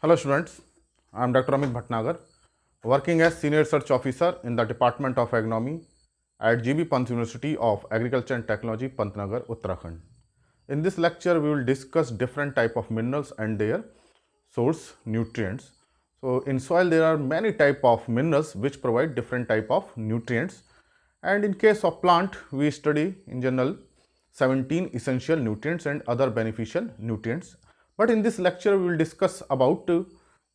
Hello students, I am Dr. Amit Bhatnagar, working as Senior Research Officer in the Department of Agronomy at GB Pant University of Agriculture and Technology, Pantnagar, Uttarakhand. In this lecture, we will discuss different type of minerals and their source nutrients. So in soil, there are many type of minerals which provide different type of nutrients. And in case of plant, we study in general 17 essential nutrients and other beneficial nutrients. But in this lecture, we will discuss about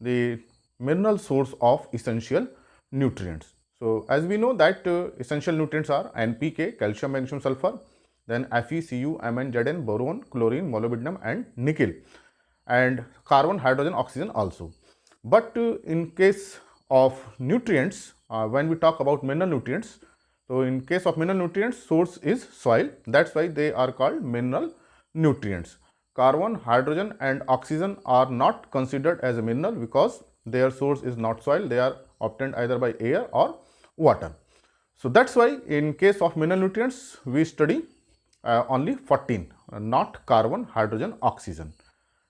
the mineral source of essential nutrients. So as we know that essential nutrients are NPK, calcium, magnesium, sulfur, then Fe, Cu, Mn, Zn, boron, chlorine, molybdenum and nickel, and carbon, hydrogen, oxygen also. But in case of nutrients, when we talk about mineral nutrients, so in case of mineral nutrients, source is soil. That's why they are called mineral nutrients. Carbon, hydrogen and oxygen are not considered as a mineral because their source is not soil. They are obtained either by air or water. So that's why in case of mineral nutrients, we study only 14, not carbon, hydrogen, oxygen.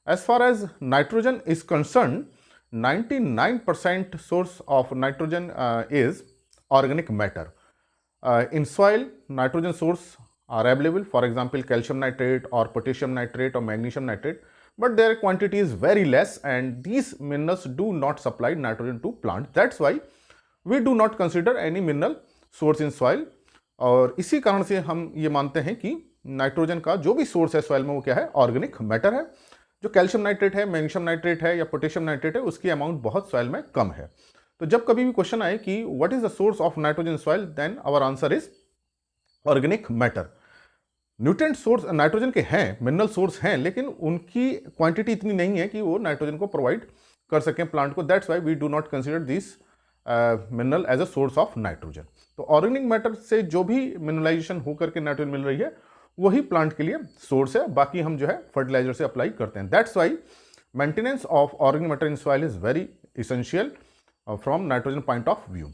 As far as nitrogen is concerned, 99% source of nitrogen is organic matter. In soil, nitrogen source are available, for example, calcium nitrate or potassium nitrate or magnesium nitrate, but their quantity is very less and these minerals do not supply nitrogen to plant. That's why we do not consider any mineral source in soil. और इसी कारण से हम ये मानते हैं कि nitrogen का जो भी सोर्स है सॉइल में वो क्या है, ऑर्गेनिक मैटर है. जो कैल्शियम नाइट्रेट है, मैग्नीशियम नाइट्रेट है या पोटेशियम नाइट्रेट है, उसकी अमाउंट बहुत सॉइल में कम है. तो जब कभी भी क्वेश्चन आए कि what is the source of nitrogen soil, then our answer is organic matter. Nutrient source nitrogen के हैं, मिनरल सोर्स हैं, लेकिन उनकी क्वांटिटी इतनी नहीं है कि वो नाइट्रोजन को प्रोवाइड कर सकें प्लांट को. That's why we do not consider this mineral as a source of nitrogen. तो ऑर्गेनिक मैटर से जो भी मिनरलाइजेशन होकर के नाइट्रोजन मिल रही है वही प्लांट के लिए सोर्स है. बाकी हम जो है फर्टिलाइजर से अप्लाई करते हैं. That's why maintenance of organic matter in soil is very essential from nitrogen point of view.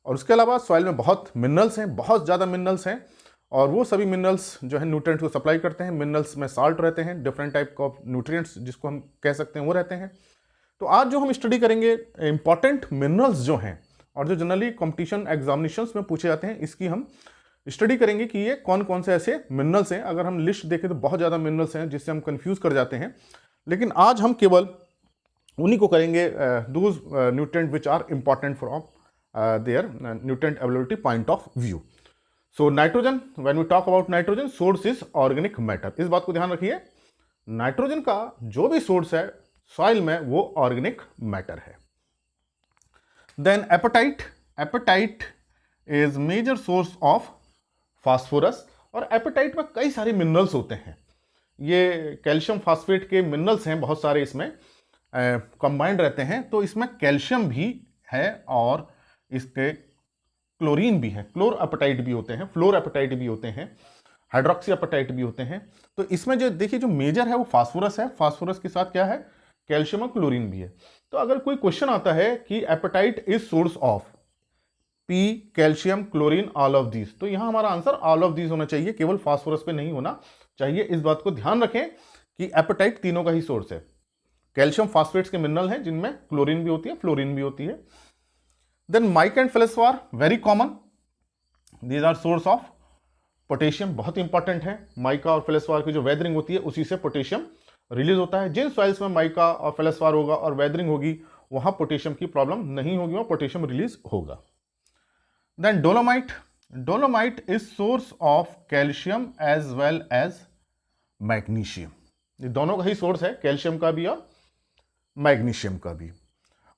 और उसके अलावा सॉइल में बहुत मिनरल्स हैं, बहुत ज़्यादा मिनरल्स हैं, और वो सभी मिनरल्स जो है न्यूट्रिएंट्स को सप्लाई करते हैं. मिनरल्स में साल्ट रहते हैं, डिफरेंट टाइप ऑफ न्यूट्रिएंट्स जिसको हम कह सकते हैं वो रहते हैं. तो आज जो हम स्टडी करेंगे इंपॉर्टेंट मिनरल्स जो हैं और जो जनरली कॉम्पिटिशन एग्जामिनेशंस में पूछे जाते हैं, इसकी हम स्टडी करेंगे कि ये कौन कौन से ऐसे मिनरल्स हैं. अगर हम लिस्ट देखें तो बहुत ज़्यादा मिनरल्स हैं जिससे हम कंफ्यूज कर जाते हैं, लेकिन आज हम केवल उन्हीं को करेंगे, those nutrient which are important from their nutrient availability point of view. So nitrogen, when we talk about nitrogen, source is organic matter. इस बात को ध्यान रखिए, नाइट्रोजन का जो भी सोर्स है सॉइल में वो ऑर्गेनिक मैटर है. Then apatite. Apatite is major source of phosphorus. और एपेटाइट में कई सारे मिनरल्स होते हैं. ये कैल्शियम फास्फेट के मिनरल्स हैं, बहुत सारे इसमें कंबाइंड रहते हैं. तो इसमें कैल्शियम भी है और इसके क्लोरीन भी है, क्लोर एपेटाइट भी होते हैं, फ्लोर एपेटाइट भी होते हैं, हाइड्रोक्सी एपेटाइट भी होते हैं. तो इसमें जो देखिए जो मेजर है वो फास्फोरस है. फास्फोरस के साथ क्या है, कैल्शियम और क्लोरीन भी है. तो अगर कोई क्वेश्चन आता है कि apatite is source of P, calcium, chlorine, all of these, तो यहां हमारा आंसर ऑल ऑफ दीज होना चाहिए, केवल फास्फोरस पे नहीं होना चाहिए. इस बात को ध्यान रखें कि एपेटाइट तीनों का ही सोर्स है. कैल्शियम फास्फेट्स के मिनरल हैं जिनमें क्लोरीन भी होती है, फ्लोरीन भी होती है. Then mica and feldspar, very common. These are source of potassium, बहुत इंपॉर्टेंट है. माइका और फेल्डस्पार की जो वेदरिंग होती है उसी से पोटेशियम रिलीज होता है. जिन सॉइल्स में माइका और फेल्डस्पार होगा और वेदरिंग होगी वहां पोटेशियम की प्रॉब्लम नहीं होगी, वहां पोटेशियम रिलीज होगा. Then dolomite. Dolomite is source of calcium as well as magnesium. ये दोनों का ही सोर्स है, कैल्शियम का भी और मैग्नीशियम का भी.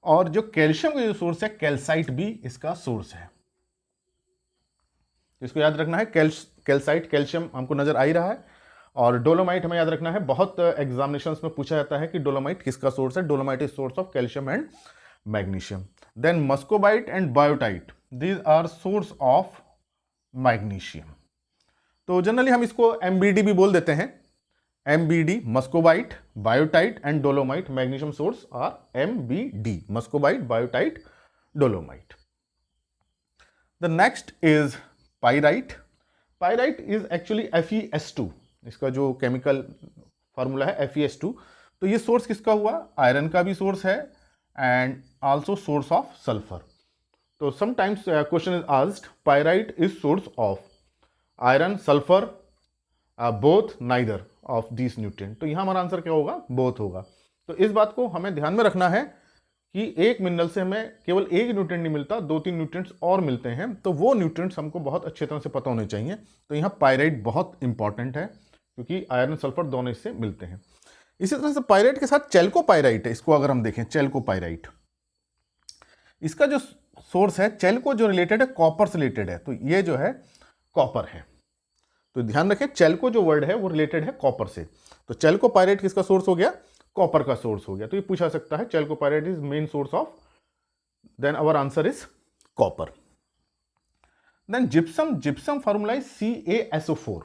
और जो कैल्शियम का जो सोर्स है, कैल्साइट भी इसका सोर्स है. इसको याद रखना है, कैल्साइट, कैल्शियम हमको नजर आ ही रहा है, और डोलोमाइट हमें याद रखना है. बहुत एग्जामिनेशंस में पूछा जाता है कि डोलोमाइट किसका सोर्स है. Dolomite is source of calcium and magnesium. Then muscovite and biotite, these are source of magnesium. तो जनरली हम इसको एमबीडी भी बोल देते हैं. MBD, muscovite, biotite and dolomite. Magnesium source are MBD, muscovite, biotite, dolomite. The next is pyrite. Pyrite is actually FeS2. इसका जो chemical formula है FeS2. तो ये सोर्स किसका हुआ? आयरन का भी सोर्स है and also source of sulphur. तो sometimes question is asked pyrite is source of iron, sulphur, both, neither of this nutrient. तो यहां हमारा आंसर क्या होगा? बोथ होगा। तो इस बात को हमें ध्यान में रखना है कि एक मिनरल से हमें केवल एक न्यूट्रिएंट नहीं मिलता, 2-3 न्यूट्रिएंट्स और मिलते हैं, तो वो न्यूट्रिएंट्स हमको बहुत अच्छे तरह से पता होने चाहिए। तो यहाँ पायराइट बहुत इंपॉर्टेंट है क्योंकि आयरन सल्फर दोनों इससे मिलते हैं। इसी तरह से पायराइट के साथ चैल्कोपायराइट है, इसको अगर हम देखें चैल्कोपायराइट, इसका जो सोर्स है चैल्को जो रिलेटेड है कॉपर से रिलेटेड है, तो ये जो है कॉपर है। तो ध्यान रखें चैल्को जो वर्ड है वो रिलेटेड है कॉपर से। तो चैल्कोपायराइट किसका सोर्स हो गया? कॉपर का सोर्स हो गया। तो ये पूछा सकता है chalcopyrite is main source of, then our answer is copper. Then gypsum, gypsum formula is CaSO4।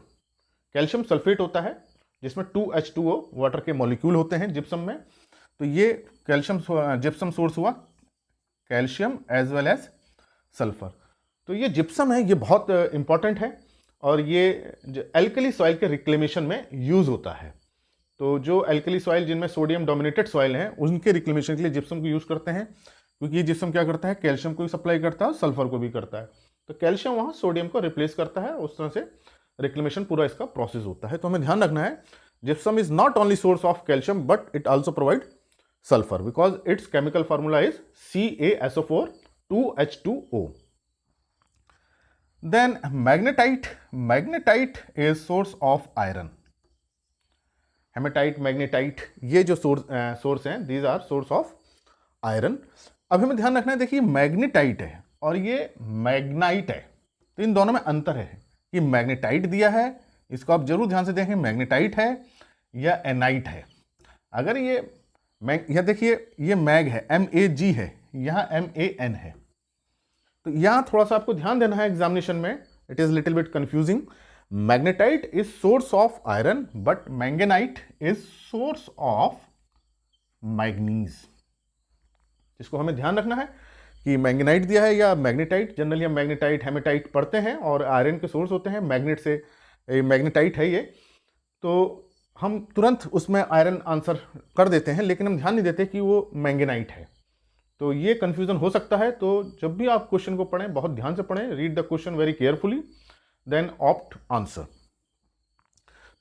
Calcium sulphate होता है जिसमें 2H2O वाटर के मॉलिक्यूल होते हैं जिप्सम में। तो ये कैल्शियम जिप्सम सोर्स हुआ calcium as well as sulphur. तो ये जिप्सम है, ये बहुत इंपॉर्टेंट है और ये एल्कली सॉइल के रिक्लेमेशन में यूज होता है। तो जो एल्कली सॉइल जिनमें सोडियम डोमिनेटेड सॉइल हैं उनके रिक्लेमेशन के लिए जिप्सम को यूज करते हैं, क्योंकि ये जिप्सम क्या करता है? कैल्शियम को भी सप्लाई करता है और सल्फर को भी करता है। तो कैल्शियम वहाँ सोडियम को रिप्लेस करता है, उस तरह से रिक्लेमेशन पूरा इसका प्रोसेस होता है। तो हमें ध्यान रखना है gypsum is not only source of calcium but it also provide sulphur because its chemical formula is CaSO4 2H2O। Then magnetite, magnetite is source of iron. Hematite, magnetite, ये जो सोर्स हैं these are source of iron. अब हमें ध्यान रखना है, देखिए magnetite है और ये मैग्नाइट है, तो इन दोनों में अंतर है। ये मैग्नेटाइट दिया है, इसको आप जरूर ध्यान से देखें मैग्नेटाइट है या एनाइट है। अगर ये यह देखिए ये मैग है MAG है, यहाँ MAN है, तो यहां थोड़ा सा आपको ध्यान देना है एग्जामिनेशन में, it is little bit confusing. Magnetite is source of iron but manganite is source of manganese. इसको हमें ध्यान रखना है कि मैंगेनाइट दिया है या मैग्नेटाइट। जनरली हम मैग्नेटाइट हेमेटाइट पढ़ते हैं और आयरन के सोर्स होते हैं, मैग्नेट से मैग्नेटाइट है ये, तो हम तुरंत उसमें आयरन आंसर कर देते हैं, लेकिन हम ध्यान नहीं देते कि वो मैंगेनाइट है। तो ये कंफ्यूजन हो सकता है। तो जब भी आप क्वेश्चन को पढ़ें बहुत ध्यान से पढ़ें, read the question very carefully, then opt answer.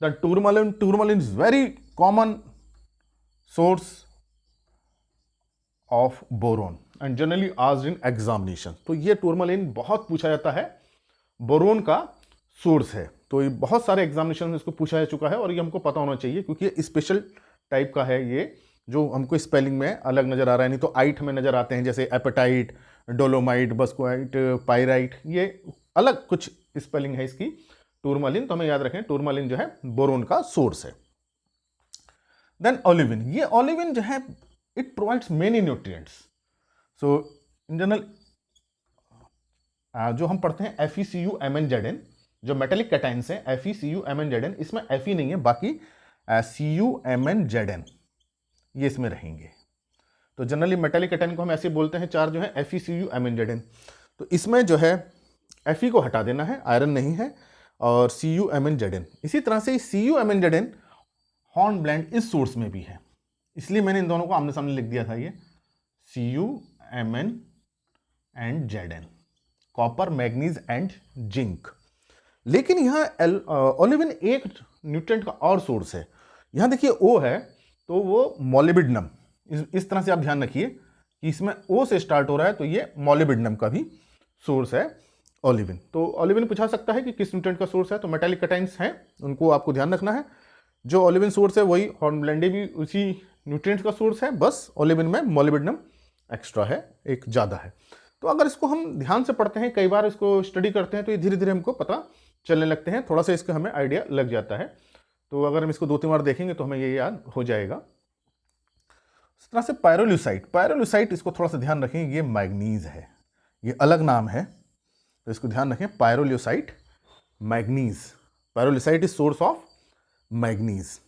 The tourmaline, tourmaline is very common source of boron and generally asked in examination. तो ये टूरमलिन बहुत पूछा जाता है, बोरोन का सोर्स है। तो ये बहुत सारे एग्जामिनेशन में इसको पूछा जा चुका है और ये हमको पता होना चाहिए क्योंकि ये स्पेशल टाइप का है, ये जो हमको स्पेलिंग में अलग नजर आ रहा है, नहीं तो आइट हमें नजर आते हैं जैसे एपेटाइट, डोलोमाइट, बस्कोइट, पायराइट, ये अलग कुछ स्पेलिंग है इसकी। टूरमलिन, तो हमें याद रखें टूरमलिन जो है बोरोन का सोर्स है। देन ओलिविन, ये ओलिविन जो है it provides many nutrients. So in general जो हम पढ़ते हैं FeCuMnZn, जो मेटेलिक कैटाइंस हैं FeCuMnZn, इसमें Fe नहीं है, बाकी CuMnZn ये इसमें रहेंगे। तो जनरली मेटेलिक कैटाइन को हम ऐसे बोलते हैं, चार जो है FeCuMnZn। तो इसमें जो है Fe को हटा देना है, आयरन नहीं है, और CuMnZn। इसी तरह से CuMnZn हॉर्नब्लेंड इस सोर्स में भी है, इसलिए मैंने इन दोनों को आमने सामने लिख दिया था, ये CuMn and Zn, copper, manganese and zinc. लेकिन यहाँ ओलिविन एक न्यूट्रिएंट का और सोर्स है। यहाँ देखिए O है तो वो मोलिबिडनम, इस तरह से आप ध्यान रखिए कि इसमें O से स्टार्ट हो रहा है, तो ये मोलिबिडनम का भी सोर्स है ओलिविन। तो ओलिविन पूछा सकता है कि किस न्यूट्रिएंट का सोर्स है, तो मेटालिक कैटाइंस हैं उनको आपको ध्यान रखना है। जो ओलिविन सोर्स है वही हॉर्नब्लेंडे भी उसी न्यूट्रिएंट का सोर्स है, बस ओलिविन में मोलिबिडनम एक्स्ट्रा है, एक ज़्यादा है। तो अगर इसको हम ध्यान से पढ़ते हैं, कई बार इसको स्टडी करते हैं, तो ये धीरे धीरे हमको पता चलने लगते हैं, थोड़ा सा इसका हमें आइडिया लग जाता है। तो अगर हम इसको 2-3 बार देखेंगे तो हमें ये याद हो जाएगा। इस तरह से पायरोल्यूसाइट, पायरोल्यूसाइट इसको थोड़ा सा ध्यान रखें, ये मैग्नीज है, ये अलग नाम है, तो इसको ध्यान रखें, pyrolusite manganese, pyrolusite is source of manganese.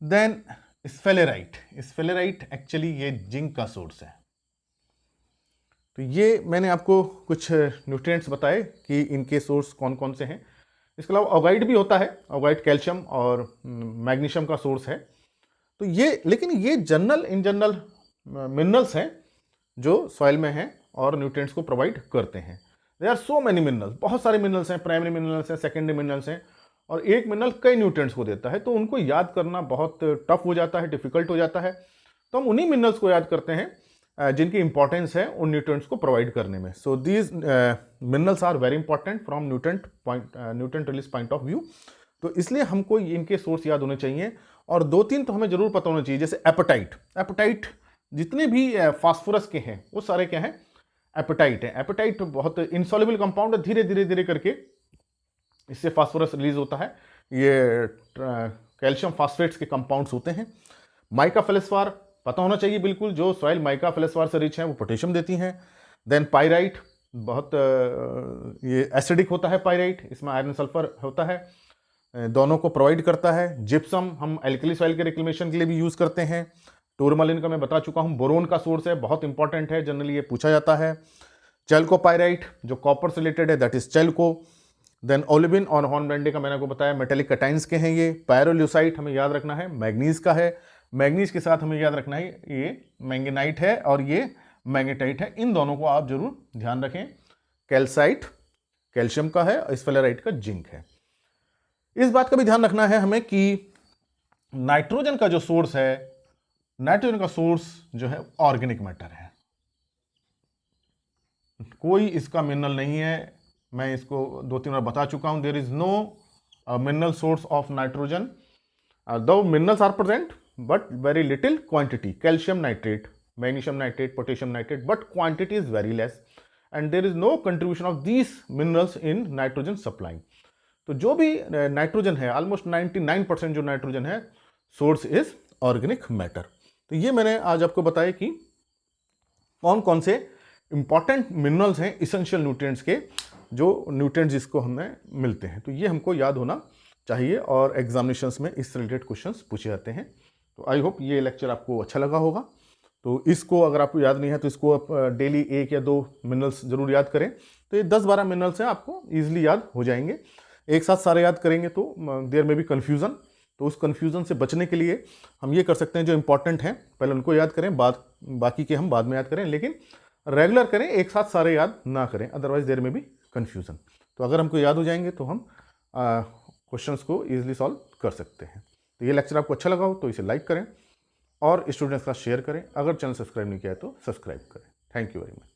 Then sphalerite, sphalerite actually ये जिंक का सोर्स है। तो ये मैंने आपको कुछ न्यूट्रिएंट्स बताए कि इनके सोर्स कौन कौन से हैं। इसके अलावा ऑगाइट भी होता है, ऑगाइट कैल्शियम और मैग्नीशियम का सोर्स है। तो ये, लेकिन ये जनरल इन जनरल मिनरल्स हैं जो सॉइल में हैं और न्यूट्रिएंट्स को प्रोवाइड करते हैं। There are so many minerals, बहुत सारे मिनरल्स हैं, प्राइमरी मिनरल्स हैं, सेकेंडरी मिनरल्स हैं, और एक मिनरल कई न्यूट्रिएंट्स को देता है, तो उनको याद करना बहुत टफ हो जाता है, डिफिकल्ट हो जाता है। तो हम उन्हीं मिनरल्स को याद करते हैं जिनकी इंपॉर्टेंस है उन न्यूट्रिएंट्स को प्रोवाइड करने में। So these minerals are very important from nutrient release point of view. तो इसलिए हमको इनके सोर्स याद होने चाहिए, और 2-3 तो हमें जरूर पता होना चाहिए, जैसे एपेटाइट जितने भी फास्फोरस के हैं वो सारे क्या हैं, एपेटाइट है। एपेटाइट बहुत इनसॉल्युबल कंपाउंड है, धीरे धीरे धीरे करके इससे फास्फोरस रिलीज होता है, ये कैल्शियम फास्फेट्स के कंपाउंड्स होते हैं। माइका फेलिसफार पता होना चाहिए बिल्कुल, जो सॉइल माइका फेलिसफार से रिच है वो पोटेशियम देती हैं। देन पाइराइट, बहुत ये एसिडिक होता है पाइराइट, इसमें आयरन सल्फर होता है, दोनों को प्रोवाइड करता है। जिप्सम हम एल्कली सॉइल के रिक्लेमेशन के लिए भी यूज करते हैं। टूरमलिन का मैं बता चुका हूँ, बोरोन का सोर्स है, बहुत इंपॉर्टेंट है, जनरली ये पूछा जाता है। चैल्कोपाइराइट जो कॉपर से रिलेटेड है, दैट इज चैल्को। देन ओलिविन और हॉर्नब्लेंडे का मैंने आपको बताया, मेटेलिक कैटाइंस के हैं ये। पायरोल्यूसाइट हमें याद रखना है, मैग्नीज का है। मैग्नीज के साथ हमें याद रखना है ये मैंगेनाइट है और ये मैग्नेटाइट है, इन दोनों को आप जरूर ध्यान रखें। कैल्साइट कैल्शियम का है, स्फेलेराइट का जिंक है। इस बात का भी ध्यान रखना है हमें कि नाइट्रोजन का जो सोर्स है, नाइट्रोजन का सोर्स जो है ऑर्गेनिक मैटर है, कोई इसका मिनरल नहीं है। मैं इसको 2-3 बार बता चुका हूं, there is no mineral source of nitrogen, दो minerals are present but very little quantity. Calcium nitrate, magnesium nitrate, potassium nitrate, but quantity is very less, and there is no contribution of these minerals in nitrogen supply. तो जो भी nitrogen है, almost 99% जो nitrogen है, source is organic matter. तो ये मैंने आज आपको बताया कि कौन कौन से इंपॉर्टेंट मिनरल्स हैं इसेंशियल न्यूट्रिएंट्स के, जो न्यूट्रिएंट्स जिसको हमें मिलते हैं। तो ये हमको याद होना चाहिए, और एग्जामिनेशंस में इस रिलेटेड क्वेश्चंस पूछे जाते हैं। तो आई होप ये लेक्चर आपको अच्छा लगा होगा। तो इसको अगर आपको याद नहीं है तो इसको आप डेली 1 या 2 मिनरल्स जरूर याद करें। तो ये 10-12 मिनरल्स हैं, आपको ईजिली याद हो जाएंगे। एक साथ सारे याद करेंगे तो देयर में भी कन्फ्यूज़न, तो उस कन्फ्यूज़न से बचने के लिए हम ये कर सकते हैं, जो इंपॉर्टेंट हैं पहले उनको याद करें, बाकी के हम बाद में याद करें, लेकिन रेगुलर करें, एक साथ सारे याद ना करें, अदरवाइज देयर में भी कन्फ्यूज़न। तो अगर हमको याद हो जाएंगे तो हम क्वेश्चंस को ईजिली सॉल्व कर सकते हैं। तो ये लेक्चर आपको अच्छा लगा हो तो इसे लाइक करें और स्टूडेंट्स का शेयर करें। अगर चैनल सब्सक्राइब नहीं किया है तो सब्सक्राइब करें। Thank you very much.